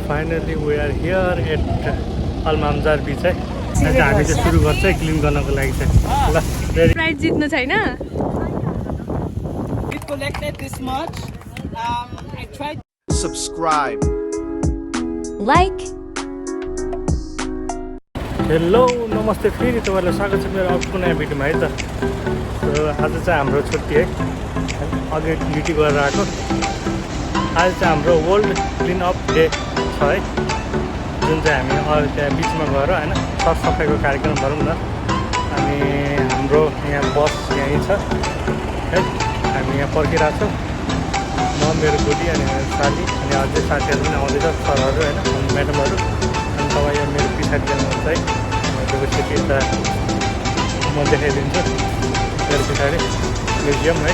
Finally we are here at Al Mamzar beach है। आज हामी चाहिँ सुरु गर्छ क्लिन गर्नको लागि चाहिँ। ल प्राइज जित्नु छैन। We collected this much. I tried. Subscribe. Like. Hello नमस्ते, फेरि तपाईँलाई स्वागत छ मेरो अर्को नयाँ भिडियोमा है त। आज चाहिँ हाम्रो छुट्टी है, अघि ड्युटी गरेर आएको। आज चाहिँ हाम्रो वर्ल्ड क्लिन अप डे छ है, जुन चाहिँ हामी अहिले त्यहाँ बिचमा गएर होइन सरसफाइको कार्यक्रम गरौँ न। अनि हाम्रो यहाँ बस यहीँ छ है, हामी यहाँ पर्खिरहेको छौँ। म, मेरो बुढी अनि मेरो साली अनि अझै साथीहरू पनि आउँदैछ, सरहरू होइन, म्याडमहरू। अनि तपाईँ यहाँ मेरो पछाडि जानुहुन्छ है, त्यसपछि यता म देखाइदिन्छु मेरो पछाडि म्युजियम है।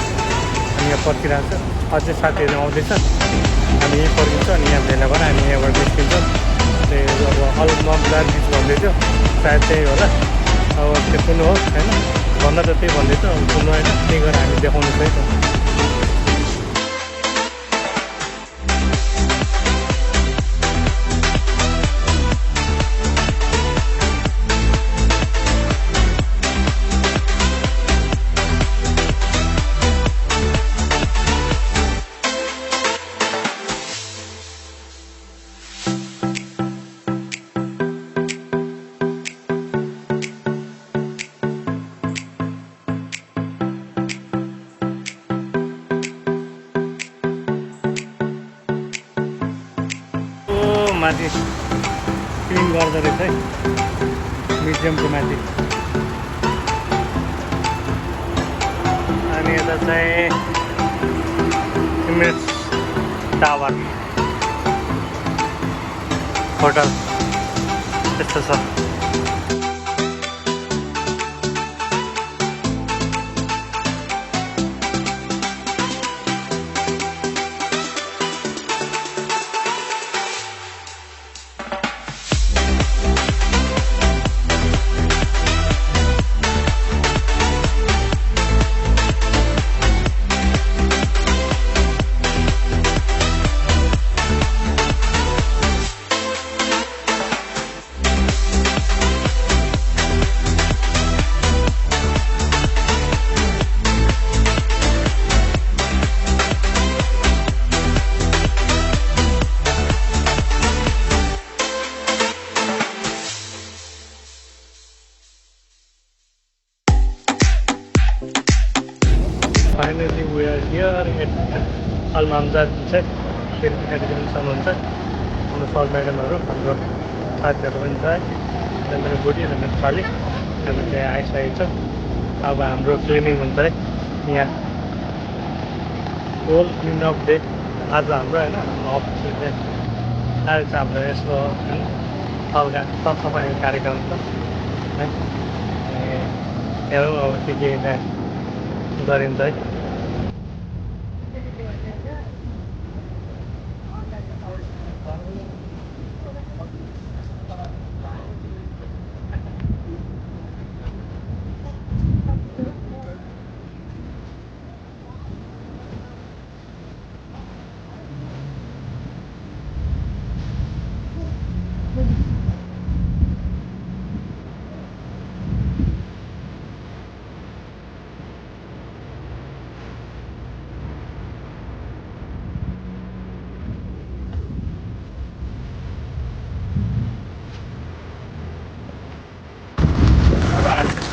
अनि यहाँ पर्खिरहेको छ, अझै साथीहरू आउँदैछ, हामी यहीँ पर्खिन्छौँ। अनि यहाँ भेला भएर हामी यहाँबाट निस्किन्छौँ। त्यही अब अलममजार बिच भन्दै थियो, सायद त्यही होला। अब त्यो कुन हो होइन, भन्दा त त्यही भन्दैछ, अब कुन होइन त्यही गरेर हामी देखाउनु चाहिँ त। माथि क्लिन गर्दो रहेछ है, म्युजियमको माथि। अनि यता चाहिँ इमेज टावर होटल त्यस्तो छ। Finally we are here at Al Mamzar beach है। फेरि पछाडि पनि सक्नुहुन्छ हाम्रो सर म्याडमहरू, हाम्रो साथीहरू पनि छ है। त्यहाँ मेरो बुढी र मेरो साली हामी त्यहाँ आइसकेको छ। अब हाम्रो क्लिनिङ हुन्छ है यहाँ, वर्ल्ड क्लिन अप डे आज हाम्रो होइन, अफिस डे। आज चाहिँ हाम्रो यसको होइन हल्का सरसफाइको कार्यक्रम छ है। हेरौँ अब के त्यहाँ गरिन्छ है।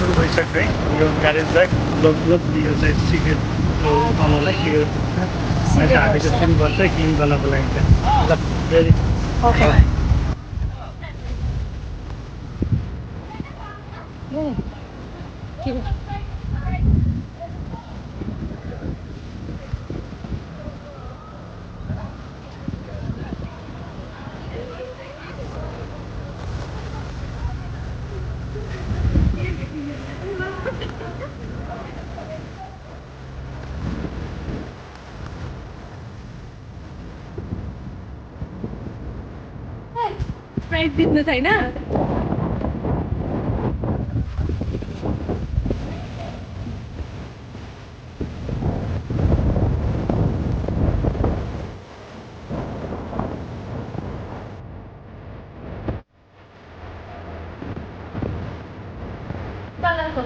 सुरु भइसक्यो है यो ग्यारेजलाई यो चाहिँ सिक्रेट बनाउनलाई के अहिले हामी चाहिँ सुरु गर्छ क्लिन गर्नको लागि चाहिँ। ल फेरि प्राइज जित्नु छैन। So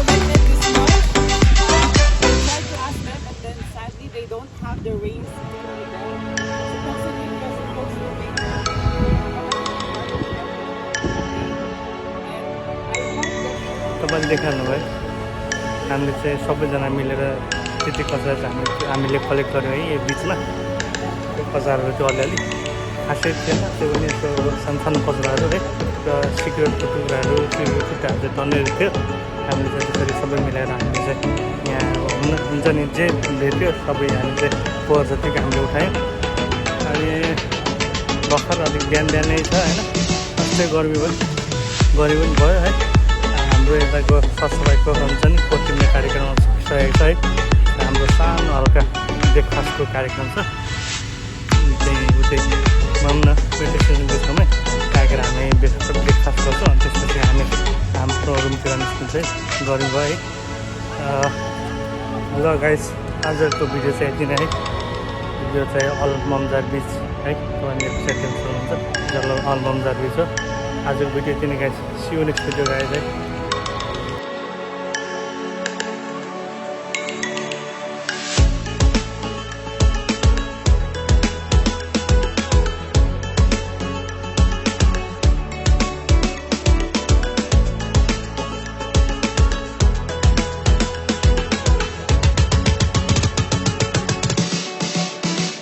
they did this much. I tried to ask them, and then sadly they don't have the rings near them. Supposedly they're supposed to be. And I hope that तपाईँले देखाउनुभयो हामीले चाहिँ सबैजना मिलेर त्यति कचरा चाहिँ हामीले कलेक्ट गऱ्यौँ है यो बिचमा त्यो कचराहरू त्यो अलिअलि खासै थिएन त्यो पनि यस्तो सानसानो कचराहरू है र सिगरेटको टुक्राहरू त्यो खुट्टाहरू चाहिँ तन्नेहरू थियो हामीले चाहिँ त्यसरी सबै मिलाएर हामीले चाहिँ यहाँ हुन्छ नि जे भेट्यो सबै हामी चाहिँ पोहोर जतिको हामीले उठायौँ अनि भर्खर अलिक बिहान बिहानै छ होइन अस्ति गर्मी पनि भयो है हाम्रो यताको सरसफाइको हुन्छ नि पोटिने कार्यक्रम सकेको छ है हाम्रो सानो हल्का ब्रेकफास्टको कार्यक्रम छ त्यही उतै भनौँ न पेट्रोल स्टेसनको छेउमै आएर हामी ब्रेकफास्ट गर्छौँ अनि त्यसपछि हामी हाम्रो रुमतिर निस्किन्छ है गर्मी भयो है ल गाइस आजको भिडियो चाहिँ यति नै है यो चाहिँ अलममजार बिच है तपाईँले सेटिङ हुन्छ जल अलममजार बिच हो आजको भिडियो यति नै guys see you next video guys है